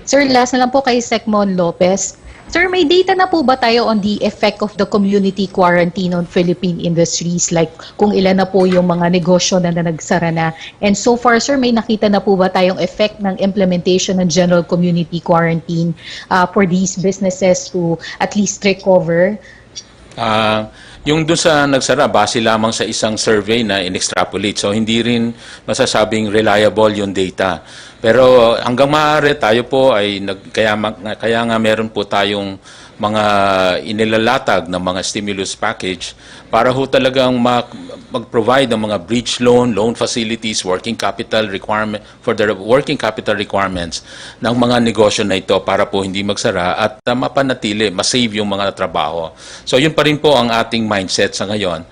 Sir, last na lang po kay Secmon Lopez. Sir, may data na po ba tayo on the effect of the community quarantine on Philippine industries? Like kung ilan na po yung mga negosyo na nagsara na. And so far, sir, may nakita na po ba tayong effect ng implementation ng general community quarantine for these businesses to at least recover? Yung doon sa nagsara, base lamang sa isang survey na in-extrapolate. So, hindi rin masasabing reliable yung data. Pero hanggang maaari, tayo po ay, kaya nga meron po tayong mga inilalatag na mga stimulus package para ho talagang mag-provide ng mga bridge loan, loan facilities, working capital requirement for the working capital requirements ng mga negosyo na ito para po hindi magsara at mapanatili, masave yung mga trabaho. So yun pa rin po ang ating mindset sa ngayon,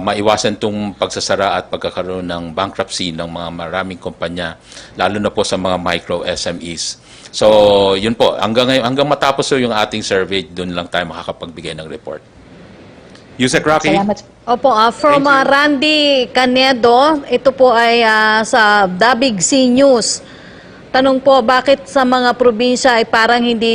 maiwasan tong pagsasara at pagkakaroon ng bankruptcy ng mga maraming kumpanya, lalo na po sa mga micro SMEs. So, yun po. Hanggang matapos yung ating survey, doon lang tayo makakapagbigay ng report. Yusek Roque? Salamat. Opo, from Thank you. Randy Canedo, ito po ay sa Dabig C News. Tanong po, bakit sa mga probinsya ay parang hindi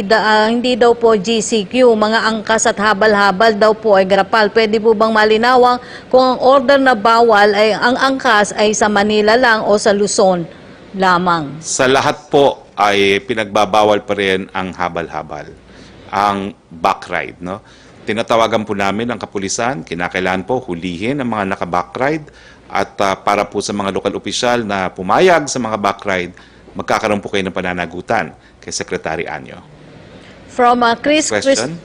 daw po GCQ, mga angkas at habal-habal daw po ay grapal. Pwede po bang malinawang kung ang order na bawal ay ang angkas ay sa Manila lang o sa Luzon lamang? Sa lahat po ay pinagbabawal pa rin ang habal-habal, ang backride. No? Tinatawagan po namin ang kapulisan, kinakailangan po hulihin ang mga naka-backride at para po sa mga lokal opisyal na pumayag sa mga backride, magkakaroon po kayo ng pananagutan kay Secretary Anyo. From Question?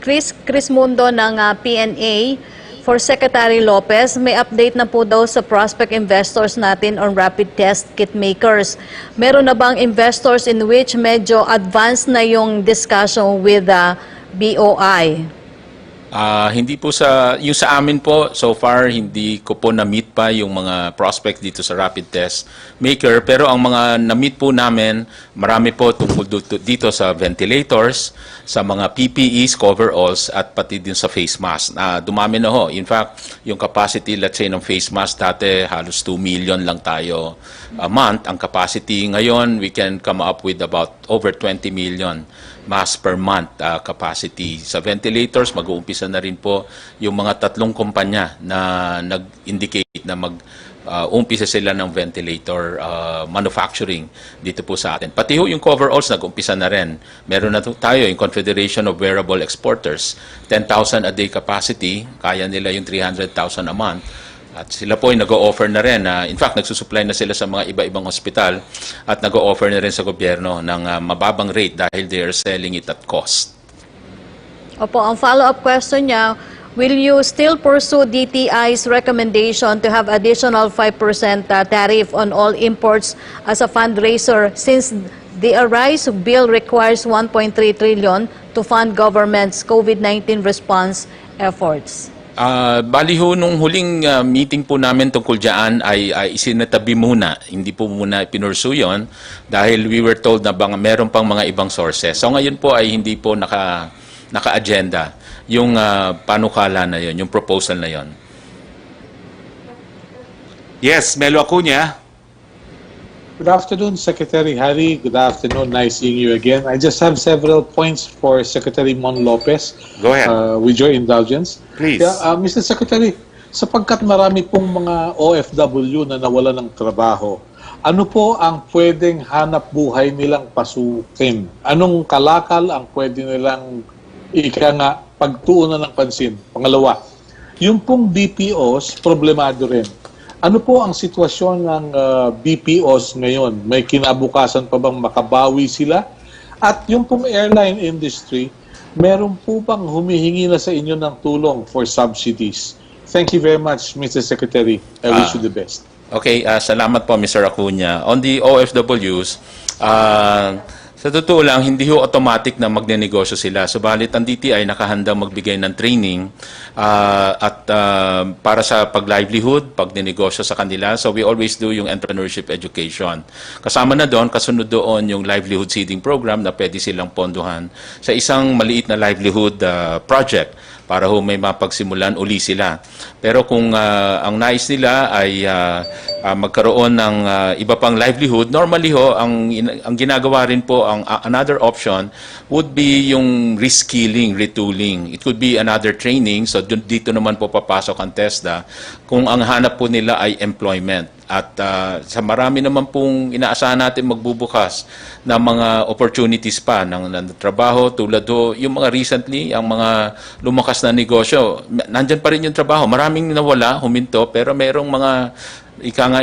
Chris Mundo ng PNA, for Secretary Lopez, may update na po daw sa prospect investors natin on rapid test kit makers. Meron na bang investors in which medyo advanced na yung discussion with BOI? Hindi po yung sa amin po, so far, hindi ko po na-meet pa yung mga prospects dito sa rapid test maker. Pero ang mga na-meet po namin, marami po tungkol dito sa ventilators, sa mga PPEs, coveralls, at pati din sa face mask. Dumami na ho. In fact, yung capacity, let's say, ng face mask dati, halos 2 million lang tayo a month. Ang capacity ngayon, we can come up with about over 20 million mask per month capacity. Sa ventilators, mag-uumpisa na rin po yung mga 3 kumpanya na nag-indicate na mag-uumpisa sila ng ventilator manufacturing dito po sa atin. Pati yung coveralls, nag-umpisa na rin. Meron na tayo yung Confederation of Wearable Exporters, 10,000 a day capacity, kaya nila yung 300,000 a month. At sila po ay nag-o-offer na rin. In fact, nagsusupply na sila sa mga iba-ibang ospital at nag-o-offer na rin sa gobyerno ng mababang rate dahil they are selling it at cost. Opo, ang follow-up question niya, will you still pursue DTI's recommendation to have additional 5% tariff on all imports as a fundraiser since the ARISE bill requires 1.3 trillion to fund government's COVID-19 response efforts? Bali ho, nung huling meeting po namin tungkol dyan ay isinatabi muna. Hindi po muna pinursu yun dahil we were told na meron pang mga ibang sources. So ngayon po ay hindi po naka-agenda yung panukala na yun, yung proposal na yun. Yes, Melo Acuña. Good afternoon, Secretary Harry. Good afternoon. Nice seeing you again. I just have several points for Secretary Mon Lopez. Go ahead. With your indulgence. Please. Yeah, Mr. Secretary, sapagkat marami pong mga OFW na nawala ng trabaho, ano po ang pwedeng hanap buhay nilang pasukin? Anong kalakal ang pwede nilang pagtuunan ng pansin? Pangalawa, yung pong BPOs, problemado rin. Ano po ang sitwasyon ng BPOs ngayon? May kinabukasan pa bang makabawi sila? At yung pong airline industry, meron po bang humihingi na sa inyo ng tulong for subsidies? Thank you very much, Mr. Secretary. I wish you the best. Okay, salamat po, Mr. Acuña. On the OFWs, sa totoo lang, hindi ho automatic na magnenegosyo sila. Subalit ang DTI nakahandang magbigay ng training at para sa pag-livelihood, pag-nenegosyo sa kanila. So we always do yung entrepreneurship education. Kasama na doon, kasunod doon yung livelihood seeding program na pwede silang ponduhan sa isang maliit na livelihood project para ho may mapagsimulan uli sila. Pero kung ang nais nila ay magkaroon ng iba pang livelihood, normally ho, ang ginagawa rin po, another option would be yung reskilling, retooling. It could be another training. So dito naman po papasok ang TESDA kung ang hanap po nila ay employment. At sa marami naman pong inaasahan natin magbubukas ng mga opportunities pa ng trabaho tulad ho, yung mga recently, ang mga lumakas na negosyo. Nandyan pa rin yung trabaho. Maraming nawala, huminto, pero merong mga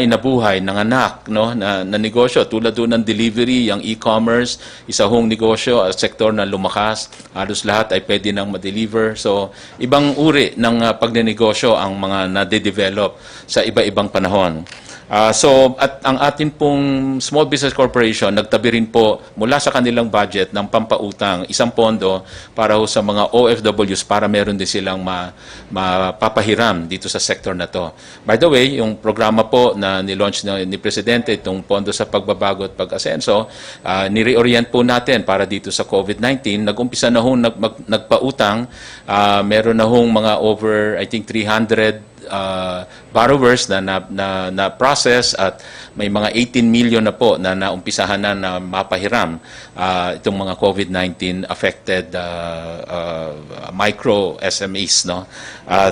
inabuhay ng anak na negosyo tulad doon ng delivery, yung e-commerce, isa hong negosyo, sektor na lumakas, halos lahat ay pwede nang ma-deliver. So ibang uri ng pagnenegosyo ang mga nade-develop sa iba-ibang panahon. So at ang atin pong Small Business Corporation nagtabi rin po mula sa kanilang budget ng pampautang isang pondo para ho sa mga OFWs para meron din silang mapapahiram dito sa sector na to. By the way, yung programa po na nilaunch ni Presidente, itong pondo sa pagbabago at pag-asenso, nireorient po natin para dito sa COVID-19. Nag-umpisa na hong nagpautang, meron na hong mga over, I think, 300 borrowers na process at may mga 18 million na po na naumpisahan na mapahiram itong mga COVID-19 affected micro SMEs, no.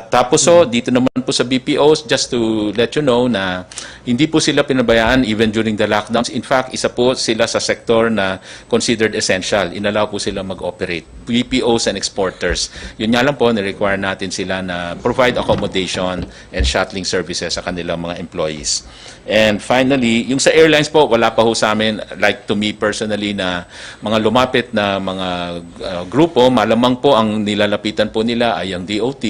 Tapos dito naman po sa BPOs, just to let you know na hindi po sila pinabayaan even during the lockdowns. In fact, isa po sila sa sektor na considered essential. Inalaw po sila mag-operate. BPOs and exporters. Yun nga lang po, ni-require natin sila na provide accommodation and shuttling services sa kanilang mga employees. And finally, yung sa airlines po, wala pa ho sa amin, like to me personally, na mga lumapit na mga grupo, malamang po ang nilalapitan po nila ay ang DOT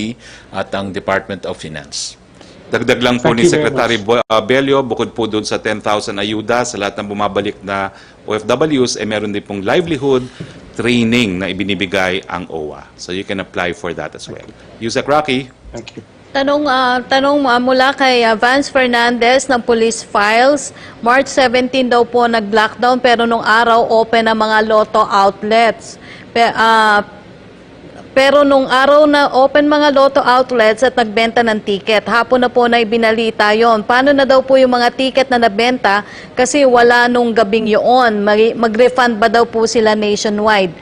at ang Department of Finance. Dagdag lang po Thank ni you very Secretary Bello, bukod po doon sa 10,000 ayuda sa lahat ng bumabalik na OFWs, meron din pong livelihood training na ibinibigay ang OWA. So you can apply for that as well. Yusek Roque. Thank you. Tanong mula kay Vance Fernandez ng Police Files. March 17 daw po nag-lockdown pero nung araw open ang mga lotto outlets. Pero nung araw na open mga lotto outlets at nagbenta ng ticket, hapon na po na ibinalita yon. Paano na daw po yung mga ticket na nabenta kasi wala nung gabing yun? Mag-refund ba daw po sila nationwide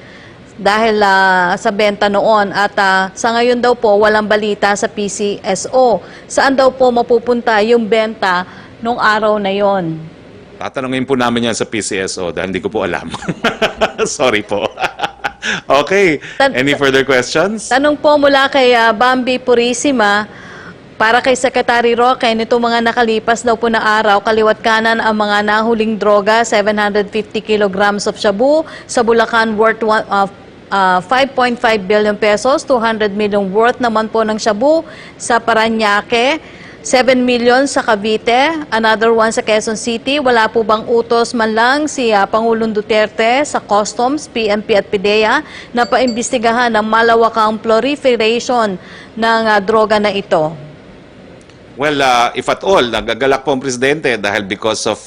dahil sa benta noon? At sa ngayon daw po walang balita sa PCSO. Saan daw po mapupunta yung benta nung araw na yon? Tatanungin po namin yan sa PCSO dahil hindi ko po alam. Sorry po. Okay. Any further questions? Tanong po mula kay Bambi Purisima para kay Secretary Roque, nito mga nakalipas daw po na araw, kaliwat kanan ang mga nahuling droga, 750 kilograms of shabu sa Bulacan worth 5.5 billion pesos, 200 million worth naman po ng shabu sa Parañaque, 7 million sa Cavite, another one sa Quezon City. Wala po bang utos man lang si Pangulong Duterte sa Customs, PNP at PDEA na paimbestigahan ang malawakang proliferation ng droga na ito? Well, if at all, nagagalak po ang Presidente dahil because of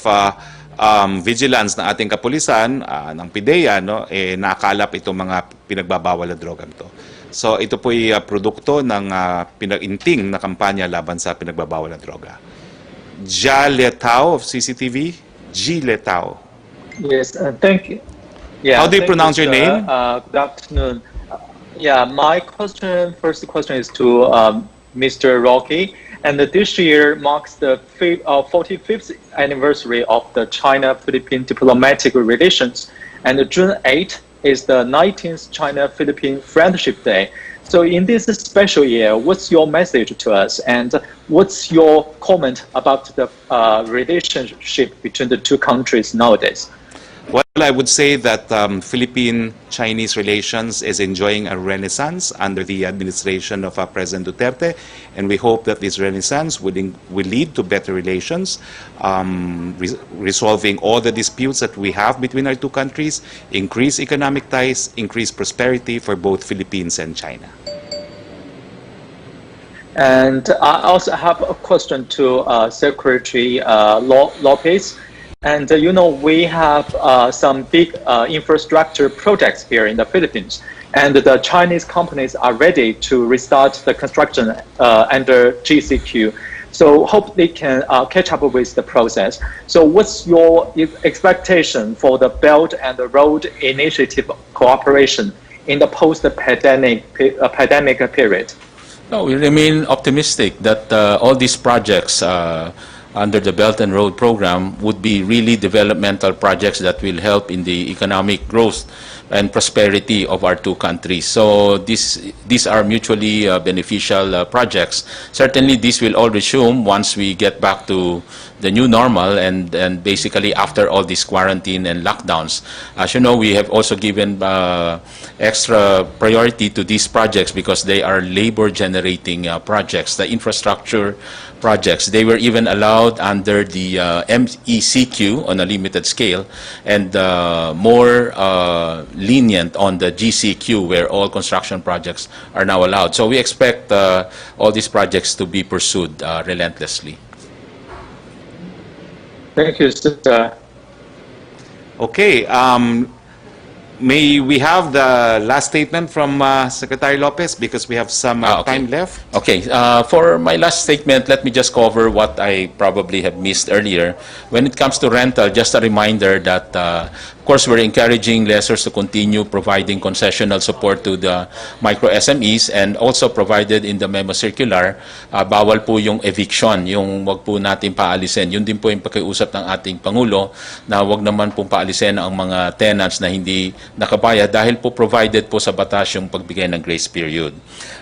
vigilance ng ating kapulisan, ng PDEA, no, nakakalap itong mga pinagbabawal na drogang to. So ito po ay produkto ng pinag-inting na kampanya laban sa pinagbabawal na droga. Jia Letao of CCTV. G. Letao. Yes, thank you. Yeah, how do you pronounce your name? Good afternoon. Yeah, my first question is to Mr. Roque. And this year marks the 45th anniversary of the China-Philippine diplomatic relations. And June 8th is the 19th China-Philippine Friendship Day. So in this special year, what's your message to us? And what's your comment about the relationship between the two countries nowadays? Well, I would say that Philippine-Chinese relations is enjoying a renaissance under the administration of President Duterte, and we hope that this renaissance will lead to better relations, resolving all the disputes that we have between our two countries, increase economic ties, increase prosperity for both Philippines and China. And I also have a question to Secretary Lopez. And we have some big infrastructure projects here in the Philippines, and the Chinese companies are ready to restart the construction under GCQ. So hope they can catch up with the process. So what's your expectation for the Belt and the Road Initiative cooperation in the post-pandemic period? No, we remain optimistic that all these projects under the Belt and Road program would be really developmental projects that will help in the economic growth and prosperity of our two countries. So these are mutually beneficial projects. Certainly, this will all resume once we get back to new normal, and basically after all this quarantine and lockdowns. As you know, we have also given extra priority to these projects because they are labor-generating projects, the infrastructure projects. They were even allowed under the MECQ on a limited scale, and more lenient on the GCQ, where all construction projects are now allowed. So we expect all these projects to be pursued relentlessly. Thank you, sir. Okay, may we have the last statement from Secretary Lopez because we have some Okay. time left. Okay, for my last statement, let me just cover what I probably have missed earlier. When it comes to rental, just a reminder that, of course, we're encouraging lessors to continue providing concessional support to the micro SMEs, and also provided in the memo circular, bawal po yung eviction, yung wag po natin paalisin. Yun din po yung pakiusap ng ating Pangulo na wag naman pong paalisin ang mga tenants na hindi nakabayad dahil po provided po sa batas yung pagbigay ng grace period.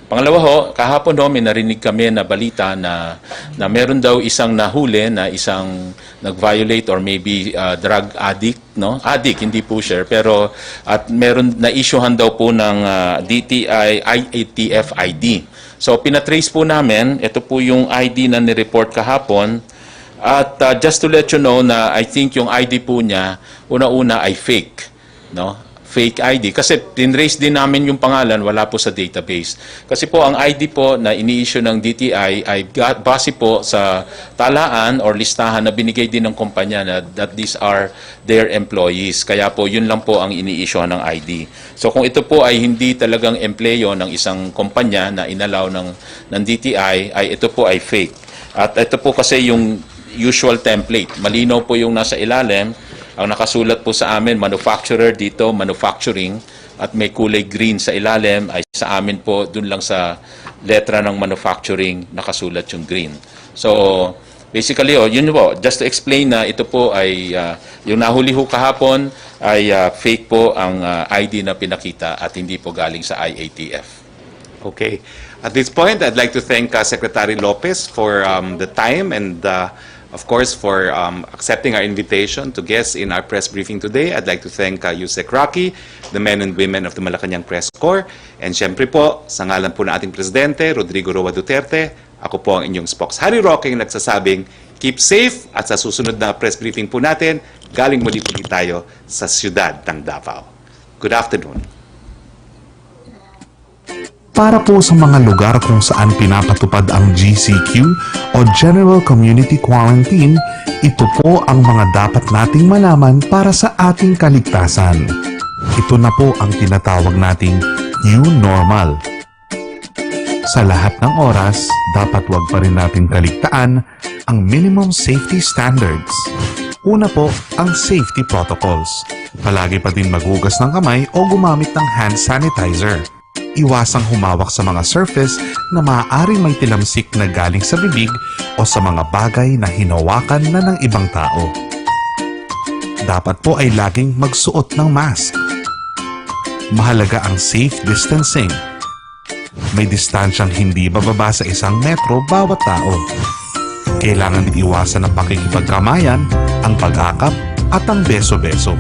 Pangalawa ho, kahapon ho, may narinig kami na balita na meron daw isang nahuli na isang nag-violate or maybe drug addict, no? Addict, hindi po sure, pero at meron na-issuehan daw po ng DTI IATF ID. So pinatrace po namin, ito po yung ID na ni-report kahapon. At just to let you know na I think yung ID po niya, una-una ay fake, no? Fake ID. Kasi tinrace din namin yung pangalan, wala po sa database. Kasi po ang ID po na ini-issue ng DTI ay base po sa talaan or listahan na binigay din ng kumpanya na that these are their employees. Kaya po yun lang po ang ini-issue ng ID. So kung ito po ay hindi talagang empleyo ng isang kumpanya na inalaw ng DTI, ay ito po ay fake. At ito po kasi yung usual template. Malinaw po yung nasa ilalim. Ang nakasulat po sa amin, manufacturer dito, manufacturing, at may kulay green sa ilalim, ay sa amin po, dun lang sa letra ng manufacturing, nakasulat yung green. So, basically, yun po, just to explain na ito po ay, yung nahuli ho kahapon, ay fake po ang ID na pinakita at hindi po galing sa IATF. Okay. At this point, I'd like to thank Secretary Lopez for the time and of course, for accepting our invitation to guest in our press briefing today. I'd like to thank Yusek Roque, the men and women of the Malacanang Press Corps. And syempre po, sa ngalan po ng ating Presidente, Rodrigo Roa Duterte, ako po ang inyong spokes. Harry Roque yung nagsasabing, keep safe, at sa susunod na press briefing po natin, galing muli po tayo sa siyudad ng Davao. Good afternoon. Para po sa mga lugar kung saan pinapatupad ang GCQ o General Community Quarantine, ito po ang mga dapat nating malaman para sa ating kaligtasan. Ito na po ang tinatawag nating new normal. Sa lahat ng oras, dapat wag pa rin nating kaligtaan ang minimum safety standards. Una po, ang safety protocols. Palagi pa din maghugas ng kamay o gumamit ng hand sanitizer. Iwasang humawak sa mga surface na maaaring may tilamsik na galing sa bibig o sa mga bagay na hinawakan na ng ibang tao. Dapat po ay laging magsuot ng mask. Mahalaga ang safe distancing. May distansyang hindi bababa sa 1 metro bawat tao. Kailangan din iwasan ang pakikipagkamayan, ang pag-akap at ang beso-beso.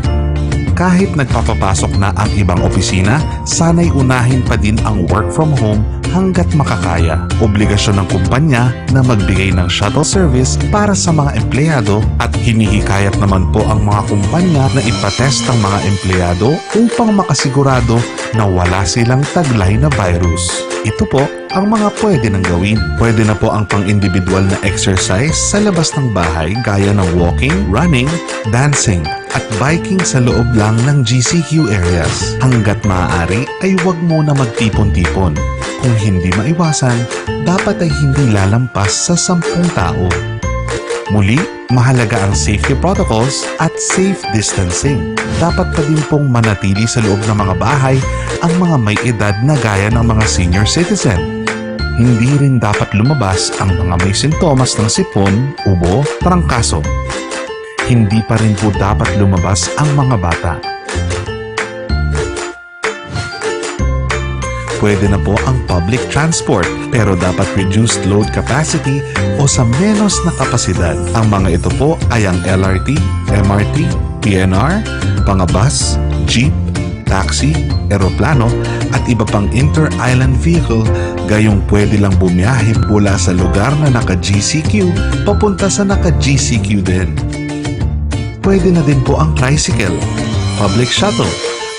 Kahit nagpapapasok na ang ibang opisina, sana'y unahin pa din ang work from home hanggat makakaya. Obligasyon ng kumpanya na magbigay ng shuttle service para sa mga empleyado at hinihikayat naman po ang mga kumpanya na ipatest ang mga empleyado upang makasigurado na wala silang taglay na virus. Ito po ang mga pwede nang gawin. Pwede na po ang pang-individual na exercise sa labas ng bahay gaya ng walking, running, dancing, at biking sa loob lang ng GCQ areas. Hanggat maaari ay huwag muna magtipon-tipon. Kung hindi maiwasan, dapat ay hindi lalampas sa 10 tao. Muli, mahalaga ang safety protocols at safe distancing. Dapat pa din pong manatili sa loob ng mga bahay ang mga may edad na gaya ng mga senior citizen. Hindi rin dapat lumabas ang mga may sintomas ng sipon, ubo, trangkaso. Hindi pa rin po dapat lumabas ang mga bata. pwede na po ang public transport pero dapat reduced load capacity o sa menos na kapasidad. Ang mga ito po ay ang LRT, MRT, PNR, mga bus, jeep, taxi, eroplano at iba pang inter-island vehicle gayong pwede lang bumiyahe mula sa lugar na naka-GCQ papunta sa naka-GCQ din. Pwede na din po ang tricycle, public shuttle,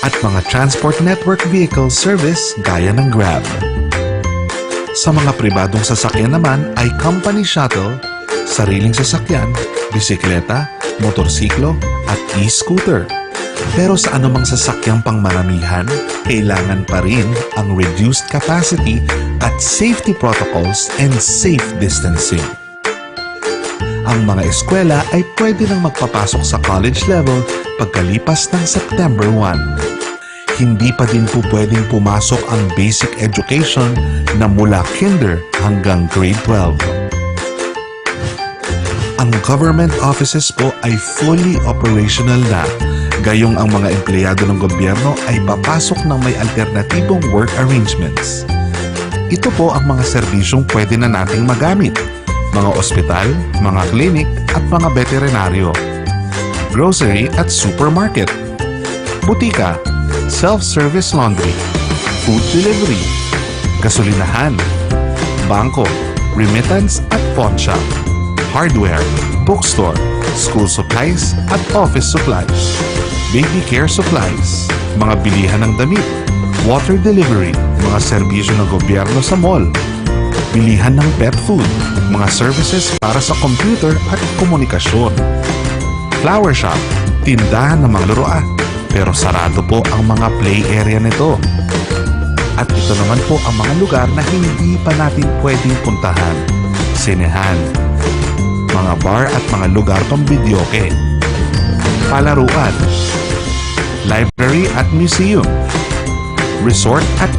at mga transport network vehicle service gaya ng Grab. Sa mga pribadong sasakyan naman ay company shuttle, sariling sasakyan, bisikleta, motorsiklo, at e-scooter. Pero sa anumang sasakyang pangmaramihan, kailangan pa rin ang reduced capacity at safety protocols and safe distancing. Ang mga eskwela ay pwede nang magpapasok sa college level pagkalipas ng September 1. Hindi pa din po pwedeng pumasok ang basic education na mula kinder hanggang grade 12. Ang government offices po ay fully operational na, gayong ang mga empleyado ng gobyerno ay papasok ng may alternatibong work arrangements. Ito po ang mga serbisyong pwede na nating magamit. Mga ospital, mga klinik at mga veterinaryo, grocery at supermarket, butika, self-service laundry, food delivery, gasolinahan, bangko, remittance at pawn shop, hardware, bookstore, school supplies at office supplies, baby care supplies, mga bilihan ng damit, water delivery, mga serbisyo ng gobyerno sa mall, bilihan ng pet food, mga services para sa computer at komunikasyon. Flower shop, tindahan ng mga laruan, pero sarado po ang mga play area nito. At ito naman po ang mga lugar na hindi pa natin pwedeng puntahan. Sinehan, mga bar at mga lugar pang videoke, palaruan, library at museum, resort at